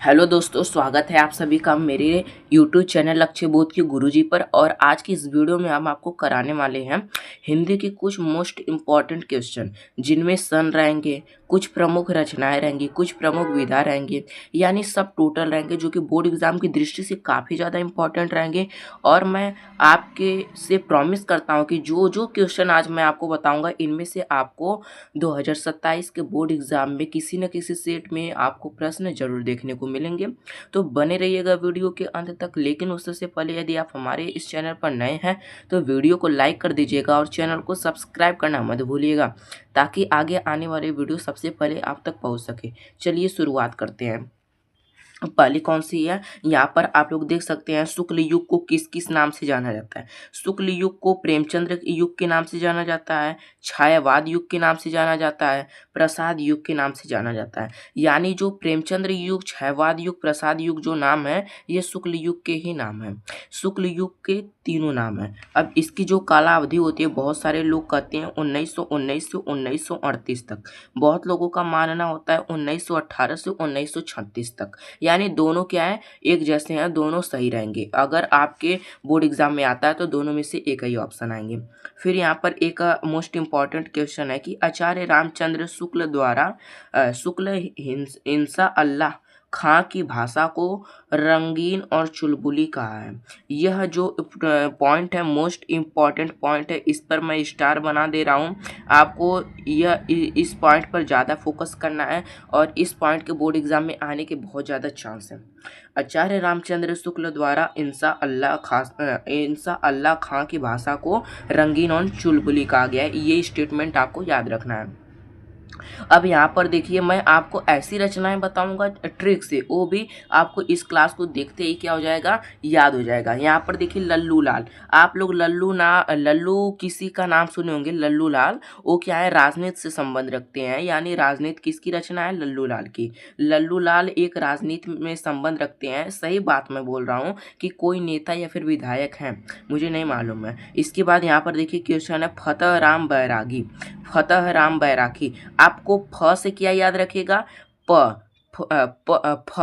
Hello दोस्तों, स्वागत है आप सभी का मेरे यूट्यूब चैनल लक्ष्य बोध के गुरुजी पर। और आज की इस वीडियो में हम आपको कराने वाले हैं हिंदी के कुछ मोस्ट इम्पॉर्टेंट क्वेश्चन, जिनमें सन रहेंगे, कुछ प्रमुख रचनाएं रहेंगी, कुछ प्रमुख विधा रहेंगे, यानी सब टोटल रहेंगे, जो कि बोर्ड एग्जाम की दृष्टि से काफ़ी ज़्यादा इंपॉर्टेंट रहेंगे। और मैं आपके से प्रॉमिस करता हूँ कि जो जो क्वेश्चन आज मैं आपको बताऊँगा, इनमें से आपको 2027 के बोर्ड एग्जाम में किसी न किसी सेट में आपको प्रश्न जरूर देखने को मिलेंगे। तो बने रहिएगा वीडियो के अंत तक। लेकिन उससे पहले यदि आप हमारे इस चैनल पर नए हैं तो वीडियो को लाइक कर दीजिएगा और चैनल को सब्सक्राइब करना मत भूलिएगा, ताकि आगे आने वाले वीडियो सबसे पहले आप तक पहुंच सके। चलिए शुरुआत करते हैं। पहली कौन सी है, यहाँ पर आप लोग देख सकते हैं, शुक्ल युग को किस किस नाम से जाना जाता है। शुक्ल युग को प्रेमचंद्र युग के नाम से जाना जाता है, छायावाद युग के नाम से जाना जाता है, प्रसाद युग के नाम से जाना जाता है। यानी जो प्रेमचंद्र युग, छायावाद युग, प्रसाद युग जो नाम है, ये शुक्ल युग के ही नाम है। शुक्ल युग के तीनों नाम है। अब इसकी जो काला अवधि होती है, बहुत सारे लोग कहते हैं 1919 से 1938 तक। बहुत लोगों का मानना होता है 1918 से 1936 तक। यानी दोनों क्या है, एक जैसे हैं, दोनों सही रहेंगे। अगर आपके बोर्ड एग्जाम में आता है तो दोनों में से एक ही ऑप्शन आएंगे। फिर यहाँ पर एक मोस्ट इम्पॉर्टेंट क्वेश्चन है कि आचार्य रामचंद्र शुक्ल द्वारा शुक्ल हिंसा अल्लाह खां की भाषा को रंगीन और चुलबुली कहा है। यह जो पॉइंट है, मोस्ट इम्पॉर्टेंट पॉइंट है, इस पर मैं स्टार बना दे रहा हूँ। आपको इस पॉइंट पर ज़्यादा फोकस करना है और इस पॉइंट के बोर्ड एग्जाम में आने के बहुत ज़्यादा चांस हैं। आचार्य रामचंद्र शुक्ल द्वारा इंसा अल्लाह खां की भाषा को रंगीन और चुलबुली कहा गया है। ये स्टेटमेंट आपको याद रखना है। अब यहाँ पर देखिए, मैं आपको ऐसी रचनाएं बताऊंगा ट्रिक से, वो भी आपको इस क्लास को देखते ही क्या हो जाएगा, याद हो जाएगा। यहाँ पर देखिए, लल्लू लाल। आप लोग लल्लू किसी का नाम सुने होंगे, लल्लू लाल। वो क्या है, राजनीति से संबंध रखते हैं। यानी राजनीति किसकी रचना है, लल्लू लाल की। लल्लू लाल एक राजनीति में संबंध रखते हैं। सही बात मैं बोल रहा हूँ कि कोई नेता या फिर विधायक है, मुझे नहीं मालूम है। इसके बाद यहाँ पर देखिए क्वेश्चन है, फतेह राम बैरागी। फतेह राम बैरागी, आपको फ से क्या याद रखिएगा, प फ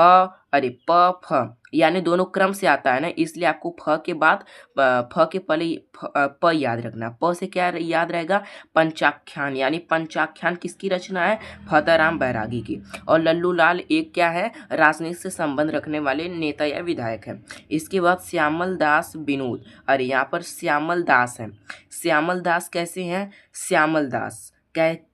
अरे प फ, यानी दोनों क्रम से आता है ना, इसलिए आपको फ के बाद फ के पहले प याद रखना। प से क्या याद रहेगा, पंचाख्यान। यानी पंचाख्यान किसकी रचना है, फतेहराम बैरागी की। और लल्लू लाल एक क्या है, राजनीति से संबंध रखने वाले नेता या विधायक है। इसके बाद श्यामल दास विनोद। अरे यहाँ पर श्यामल दास है। श्यामल दास कैसे हैं, श्यामल दास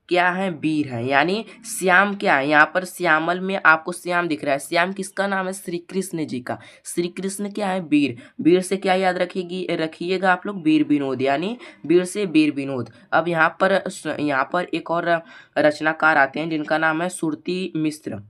क्या है, वीर है। यानी श्याम क्या है, यहाँ पर श्यामल में आपको श्याम दिख रहा है। श्याम किसका नाम है, श्री कृष्ण जी का। श्री कृष्ण क्या है, वीर। वीर से क्या याद रखिएगा आप लोग, वीर विनोद। यानी वीर से वीर विनोद। अब यहाँ पर एक और रचनाकार आते हैं जिनका नाम है सुरती मिश्र।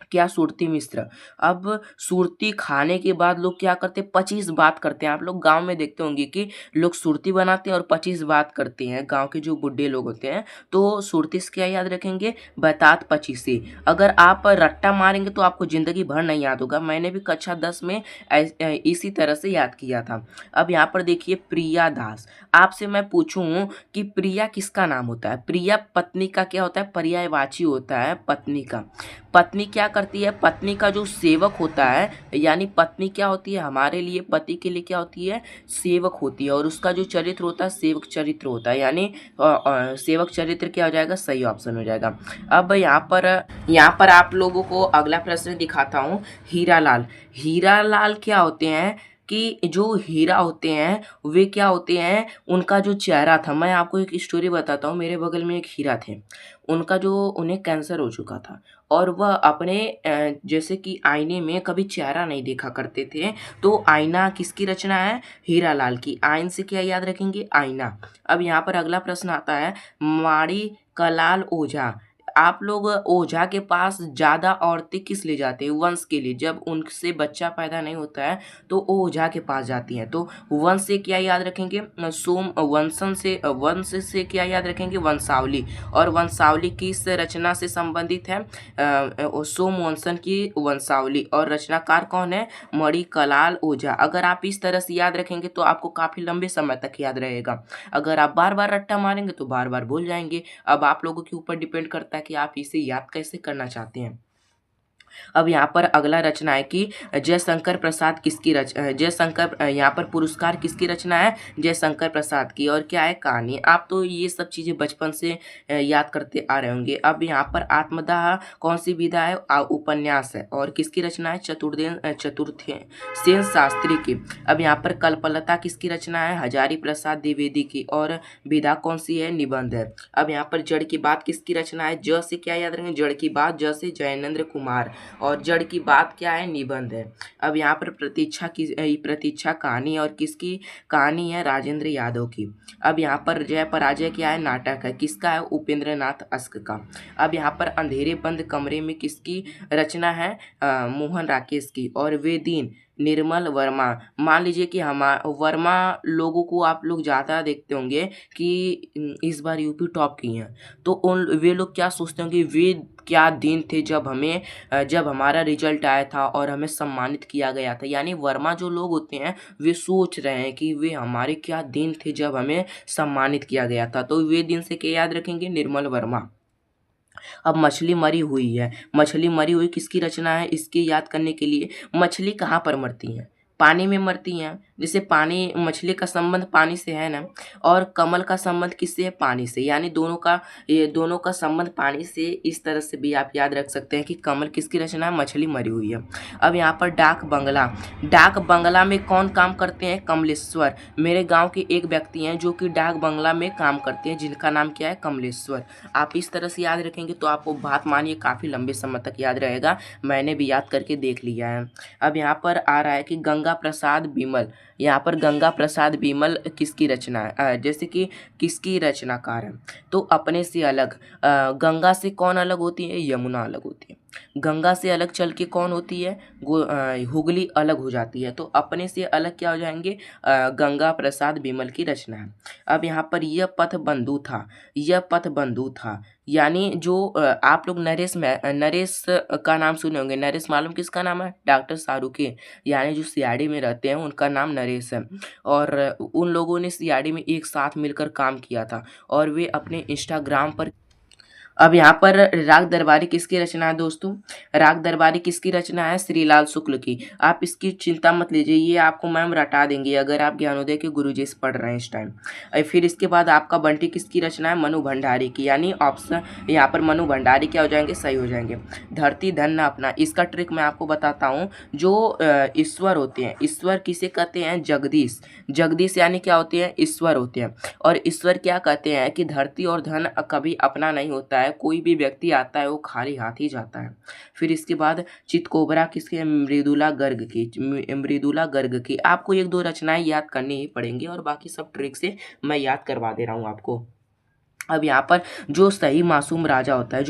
क्या, सुरती मिश्र। अब सुरती खाने के बाद लोग क्या करते हैं, 25 बात करते हैं। आप लोग गांव में देखते होंगे कि लोग सुरती बनाते हैं और 25 बात करते हैं। गांव के जो बुढ़े लोग होते हैं, तो सुरती से क्या याद रखेंगे, बतात 25 से। अगर आप रट्टा मारेंगे तो आपको जिंदगी भर नहीं याद होगा। मैंने भी कक्षा 10 में इसी तरह से याद किया था। अब यहाँ पर देखिए, प्रिया दास। आपसे मैं पूछूं कि प्रिया किसका नाम होता है, प्रिया पत्नी का क्या होता है, पर्यायवाची होता है पत्नी का। पत्नी क्या करती है, पत्नी का जो सेवक होता है, यानी पत्नी क्या होती है, हमारे लिए पति के लिए क्या होती है, सेवक होती है। और उसका जो चरित्र होता है, सेवक चरित्र होता है। यानी सेवक चरित्र क्या हो जाएगा, सही ऑप्शन हो जाएगा। अब यहाँ पर आप लोगों को अगला प्रश्न दिखाता हूँ। हीरा लाल। हीरा लाल क्या होते हैं कि जो हीरा होते हैं वे क्या होते हैं, उनका जो चेहरा था, मैं आपको एक स्टोरी बताता हूँ। मेरे बगल में एक हीरा थे, उन्हें कैंसर हो चुका था और वह अपने जैसे कि आईने में कभी चेहरा नहीं देखा करते थे। तो आईना किसकी रचना है, हीरा लाल की। आइन से क्या याद रखेंगे, आईना। अब यहाँ पर अगला प्रश्न आता है, माड़ी कलाल ओझा। आप लोग ओझा के पास ज़्यादा औरतें किस लिए जाते हैं, वंश के लिए। जब उनसे बच्चा पैदा नहीं होता है तो वो ओझा के पास जाती हैं। तो वंश से क्या याद रखेंगे, वंश से क्या याद रखेंगे, वंशावली। और वंशावली किस रचना से संबंधित है, सोमवंशन की वंशावली। और रचनाकार कौन है, मणिकलाल ओझा। अगर आप इस तरह से याद रखेंगे तो आपको काफ़ी लंबे समय तक याद रहेगा। अगर आप बार बार रट्टा मारेंगे तो बार बार भूल जाएंगे। अब आप लोगों के ऊपर डिपेंड करता है कि आप इसे याद कैसे करना चाहते हैं। अब यहाँ पर अगला रचना है कि जयशंकर प्रसाद किसकी जयशंकर यहाँ पर पुरस्कार किसकी रचना है? जयशंकर प्रसाद की। और क्या है? कहानी। आप तो ये सब चीज़ें बचपन से याद करते आ रहे होंगे। अब यहाँ पर आत्मदाह कौन सी विधा है? उपन्यास है। और किसकी रचना है? चतुर्थ सेन शास्त्री की। अब यहाँ पर कल्पलता किसकी रचना है? हजारी प्रसाद द्विवेदी की। और विधा कौन सी है? निबंध है। अब यहाँ पर जड़ की बात किसकी रचना है? ज से क्या याद रखेंगे? जड़ की बात, ज से जयेंद्र कुमार। और जड़ की बात क्या है? निबंध है। अब यहाँ पर प्रतीक्षा कहानी, और किसकी कहानी है? राजेंद्र यादव की। अब यहाँ पर जय पराजय क्या है? नाटक है। किसका है? उपेंद्र नाथ अस्क का। अब यहाँ पर अंधेरे बंद कमरे में किसकी रचना है? मोहन राकेश की। और वे दिन निर्मल वर्मा। मान लीजिए कि वर्मा लोगों को आप लोग ज़्यादा देखते होंगे कि इस बार यूपी टॉप की हैं, तो वे लोग क्या सोचते होंगे, वे क्या दिन थे जब हमारा रिजल्ट आया था और हमें सम्मानित किया गया था। यानी वर्मा जो लोग होते हैं वे सोच रहे हैं कि वे हमारे क्या दिन थे जब हमें सम्मानित किया गया था। तो वे दिन से क्या याद रखेंगे? निर्मल वर्मा। अब मछली मरी हुई है। मछली मरी हुई किसकी रचना है? इसके याद करने के लिए, मछली कहाँ पर मरती हैं? पानी में मरती हैं। जैसे पानी, मछली का संबंध पानी से है ना, और कमल का संबंध किससे है? पानी से। यानी दोनों का संबंध पानी से। इस तरह से भी आप याद रख सकते हैं कि कमल किसकी रचना है? मछली मरी हुई है। अब यहाँ पर डाक बंगला में कौन काम करते हैं? कमलेश्वर। मेरे गाँव के एक व्यक्ति हैं जो कि डाक बंगला में काम करते हैं, जिनका नाम क्या है? कमलेश्वर। आप इस तरह से याद रखेंगे तो आपको बात मानिए काफ़ी लंबे समय तक याद रहेगा। मैंने भी याद करके देख लिया है। अब यहाँ पर आ रहा है कि गंगा प्रसाद बिमल। यहाँ पर गंगा प्रसाद बिमल किसकी रचना है? जैसे कि किसकी रचनाकार है? तो अपने से अलग। गंगा से कौन अलग होती है? यमुना अलग होती है। गंगा से अलग चल के कौन होती है? हुगली अलग हो जाती है। तो अपने से अलग क्या हो जाएंगे? गंगा प्रसाद बिमल की रचना है। अब यहाँ पर यह पथ बंधु था। यानी जो आप लोग नरेश का नाम सुने होंगे। नरेश मालूम किसका नाम है? डॉक्टर शाहरुखी। यानी जो सीआईडी में रहते हैं उनका नाम नरेश है। और उन लोगों ने सीआईडी में एक साथ मिलकर काम किया था, और वे अपने इंस्टाग्राम पर। अब यहाँ पर राग दरबारी किसकी रचना है दोस्तों? राग दरबारी किसकी रचना है? श्रीलाल शुक्ल की। आप इसकी चिंता मत लीजिए, ये आपको मैम रटा देंगे अगर आप ज्ञानोदय के गुरुजी से पढ़ रहे हैं इस टाइम। फिर इसके बाद आपका बंटी किसकी रचना है? मनु भंडारी की। यानी ऑप्शन यहाँ पर मनु भंडारी क्या हो जाएंगे? सही हो जाएंगे। धरती धन न अपना, इसका ट्रिक मैं आपको बताता हूँ। जो ईश्वर होते हैं, ईश्वर किसे कहते हैं? जगदीश यानी क्या होते हैं? ईश्वर होते हैं। और ईश्वर क्या कहते हैं कि धरती और धन कभी अपना नहीं होता है। कोई भी व्यक्ति आता है वो खाली हाथ ही जाता है। फिर इसके बाद चितकोबरा किसके? मृदुला गर्ग की। आपको एक दो रचनाएं याद करनी ही पड़ेंगी, और बाकी सब ट्रिक से मैं याद करवा दे रहा हूँ आपको। अब यहाँ पर जो सही मासूम राजा होता है,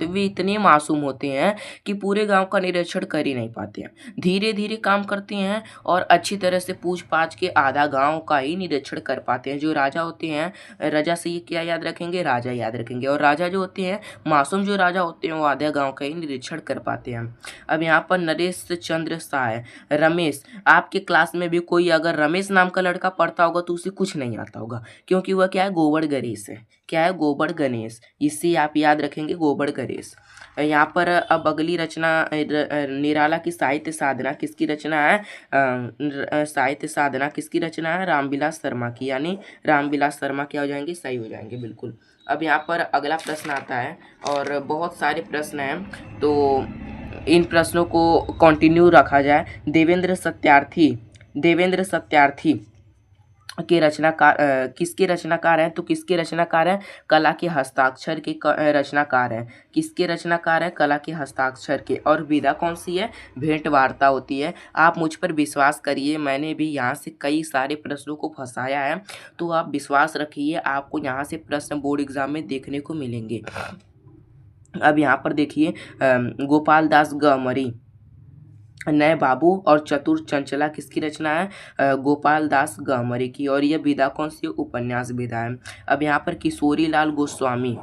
वे इतने मासूम होते हैं कि पूरे गांव का निरीक्षण कर ही नहीं पाते हैं। धीरे धीरे काम करते हैं और अच्छी तरह से पूछ पाछ के आधा गांव का ही निरीक्षण कर पाते हैं। जो राजा होते हैं, राजा से ये क्या याद रखेंगे? राजा याद रखेंगे। और राजा जो होते हैं, मासूम जो राजा होते हैं, वो आधा गाँव का ही निरीक्षण कर पाते हैं। अब यहाँ पर नरेश चंद्र साय, रमेश। आपके क्लास में भी कोई अगर रमेश नाम का लड़का पढ़ता होगा तो उसे कुछ नहीं आता होगा, क्योंकि वह क्या है? गोबर गणेश है। क्या है? गोबर गणेश। इससे आप याद रखेंगे गोबर गणेश। यहाँ पर अब अगली रचना निराला की साहित्य साधना किसकी रचना है? साहित्य साधना किसकी रचना है? रामविलास शर्मा की। यानी रामविलास शर्मा क्या हो जाएंगे? सही हो जाएंगे बिल्कुल। अब यहाँ पर अगला प्रश्न आता है, और बहुत सारे प्रश्न हैं तो इन प्रश्नों को कंटिन्यू रखा जाए। देवेंद्र सत्यार्थी के रचनाकार किसके रचनाकार हैं? तो किसके रचनाकार हैं? कला के हस्ताक्षर के रचनाकार हैं। किसके रचनाकार हैं? कला के हस्ताक्षर के। और विधा कौन सी है? भेंट वार्ता होती है। आप मुझ पर विश्वास करिए, मैंने भी यहाँ से कई सारे प्रश्नों को फंसाया है, तो आप विश्वास रखिए, आपको यहाँ से प्रश्न बोर्ड एग्जाम में देखने को मिलेंगे। अब यहाँ पर देखिए, गोपाल दास गमरी, नए बाबू और चतुर चंचला किसकी रचना है? गोपाल दास गहमरी की। और यह विधा कौन सी? उपन्यास विधा है। अब यहाँ पर किशोरी लाल गोस्वामी,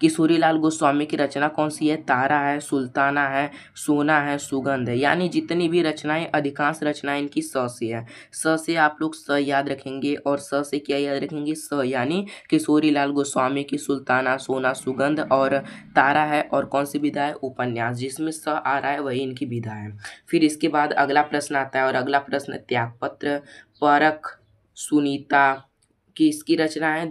किशोरीलाल गोस्वामी की रचना कौन सी है? तारा है, सुल्ताना है, सोना है, सुगंध है। यानी जितनी भी रचनाएं, अधिकांश रचनाएं इनकी स से है। स से आप लोग स याद रखेंगे और स से क्या याद रखेंगे? स, यानी किशोरीलाल गोस्वामी की सुल्ताना, सोना, सुगंध और तारा है। और कौन सी विधा है? उपन्यास। जिसमें स आ रहा है वही इनकी विधा है। फिर इसके बाद अगला प्रश्न आता है और अगला प्रश्न त्यागपत्र। परख सुनीता की इसकी रचना है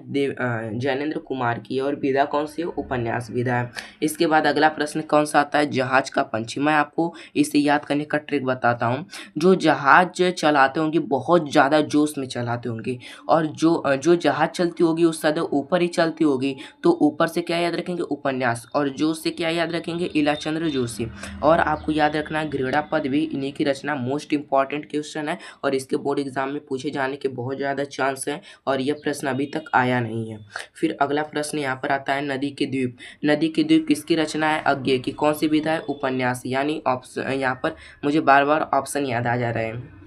जैनेन्द्र कुमार की और विधा कौन सी है? उपन्यास विधा है। इसके बाद अगला प्रश्न कौन सा आता है? जहाज का पंछी। मैं आपको इसे याद करने का ट्रिक बताता हूँ। जो जहाज चलाते होंगे बहुत ज़्यादा जोश में चलाते होंगे और जो जहाज चलती होगी उस सदा ऊपर ही चलती होगी, तो ऊपर से क्या याद रखेंगे? उपन्यास। और जोश से क्या याद रखेंगे? इलाचंद्र जोशी। और आपको याद रखना है गृहड़ा पद भी इन्हीं की रचना। मोस्ट इंपॉर्टेंट क्वेश्चन है और इसके बोर्ड एग्जाम में पूछे जाने के बहुत ज़्यादा चांस है और यह प्रश्न अभी तक आया नहीं है। फिर अगला प्रश्न यहाँ पर आता है नदी के द्वीप। नदी के द्वीप किसकी रचना है? अज्ञे की। कौन सी विधा है? उपन्यास। यानी ऑप्शन, यहाँ पर मुझे बार बार ऑप्शन याद आ जा रहे हैं।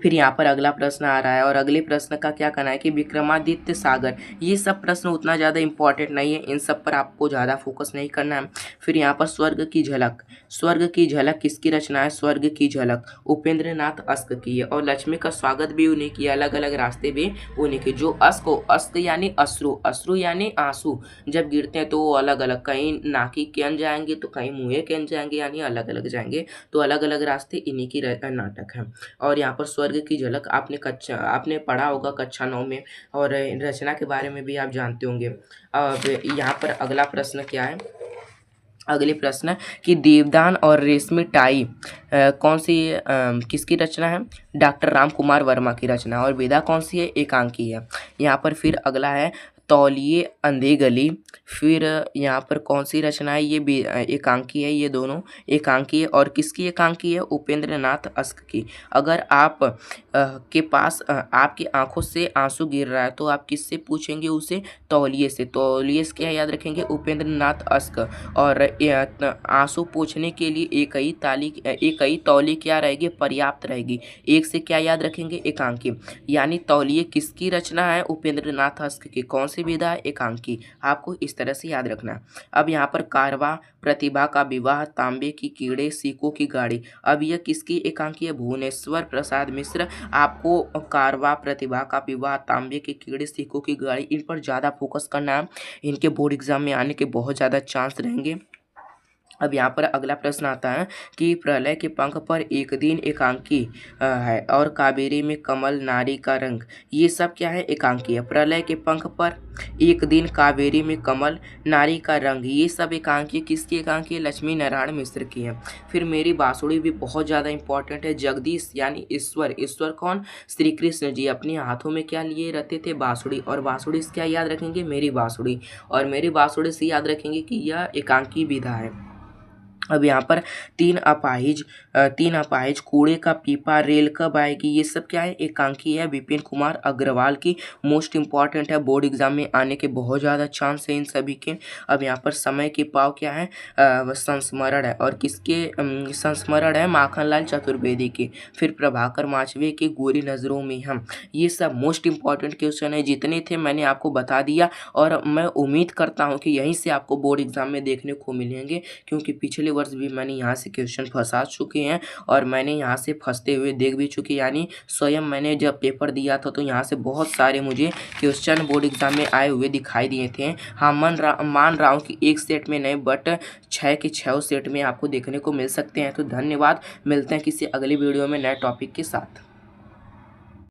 फिर यहाँ पर अगला प्रश्न आ रहा है और अगले प्रश्न का क्या कहना है कि विक्रमादित्य सागर। ये सब प्रश्न उतना ज़्यादा इंपॉर्टेंट नहीं है, इन सब पर आपको ज़्यादा फोकस नहीं करना है। फिर यहाँ पर स्वर्ग की झलक। स्वर्ग की झलक किसकी रचना है? स्वर्ग की झलक उपेंद्र नाथ अस्क की है। और लक्ष्मी का स्वागत भी उन्हीं की, अलग अलग रास्ते भी उन्हीं के। जो अस्क यानी अश्रु, अश्रु यानी आंसू जब गिरते हैं तो वो अलग अलग, कहीं नाकी के अंदर जाएंगे तो कहीं मुँह के अंदर जाएंगे, यानी अलग अलग जाएंगे। तो अलग अलग रास्ते इन्हीं की नाटक है। और यहाँ पर स्वर्ग की झलक आपने पढ़ा होगा कक्षा 9 में और रचना के बारे में भी आप जानते होंगे। अब यहाँ पर अगला प्रश्न क्या है? अगले प्रश्न कि देवदान और रेशमी टाई कौन सी किसकी रचना है? डॉक्टर राम कुमार वर्मा की रचना। और विधा कौन सी है? एकांकी है। यहाँ पर फिर अगला है तौलिए अंधे गली। फिर यहाँ पर कौन सी रचना है? ये भी एकांकी है, ये दोनों एकांकी है। और किसकी एकांकी है? उपेंद्र नाथ अस्क की। अगर आप के पास आपकी आंखों से आंसू गिर रहा है तो आप किससे पूछेंगे? उसे तौलिए से। तौलिए से क्या याद रखेंगे? उपेंद्र नाथ अस्क। और आंसू पोंछने के लिए एक ही तौली क्या रहेगी? पर्याप्त रहेगी। एक से क्या याद रखेंगे? एकांकी। यानी तौलिए किसकी रचना है? उपेंद्र नाथ अस्क की। कौन सी विधा है? एकांकी। आपको इस तरह से याद रखना है। अब यहाँ पर कारवा, प्रतिभा का विवाह, तांबे की कीड़े, सिक्कों की गाड़ी। अब यह किसकी एकांकी है? भुवनेश्वर प्रसाद मिश्र। आपको कारवा, प्रतिभा का विवाह, तांबे की कीड़े, सिक्कों की गाड़ी, इन पर ज़्यादा फोकस करना है। इनके बोर्ड एग्जाम में आने के बहुत ज़्यादा चांस रहेंगे। अब यहाँ पर अगला प्रश्न आता है कि प्रलय के पंख पर एक दिन एकांकी है और कावेरी में कमल, नारी का रंग। ये सब क्या है? एकांकी है। प्रलय के पंख पर एक दिन, कावेरी में कमल, नारी का रंग, ये सब एकांकी। किसकी एकांकी है? लक्ष्मी नारायण मिश्र की है। फिर मेरी बांसुरी भी बहुत ज़्यादा इंपॉर्टेंट है। जगदीश यानी ईश्वर। ईश्वर कौन? श्री कृष्ण जी अपने हाथों में क्या लिए रहते थे? बांसुरी। और बांसुरी से क्या याद रखेंगे? मेरी बांसुरी। और मेरी बांसुरी से याद रखेंगे कि यह एकांकी विधा है। अब यहाँ पर तीन अपाहिज, कूड़े का पीपा, रेल कब आएगी, ये सब क्या है? एकांकी है। विपिन कुमार अग्रवाल की। मोस्ट इंपॉर्टेंट है, बोर्ड एग्जाम में आने के बहुत ज़्यादा चांस है इन सभी के। अब यहाँ पर समय के पाव क्या है? संस्मरण है। और किसके संस्मरण है? माखनलाल चतुर्वेदी के। फिर प्रभाकर माचवे के गोरी नज़रों में हम। ये सब मोस्ट इंपॉर्टेंट क्वेश्चन है। जितने थे मैंने आपको बता दिया और मैं उम्मीद करता हूँ कि यहीं से आपको बोर्ड एग्जाम में देखने को मिलेंगे, क्योंकि पिछले वर्ष भी मैंने यहाँ से क्वेश्चन फंसा चुके हैं और मैंने यहाँ से फंसते हुए देख भी चुके। यानी स्वयं मैंने जब पेपर दिया था तो यहाँ से बहुत सारे मुझे क्वेश्चन बोर्ड एग्जाम में आए हुए दिखाई दिए थे। हाँ, मान रहा हूँ कि एक सेट में नहीं बट 6 के 6 सेट में आपको देखने को मिल सकते हैं। तो धन्यवाद, मिलते हैं किसी अगली वीडियो में नए टॉपिक के साथ।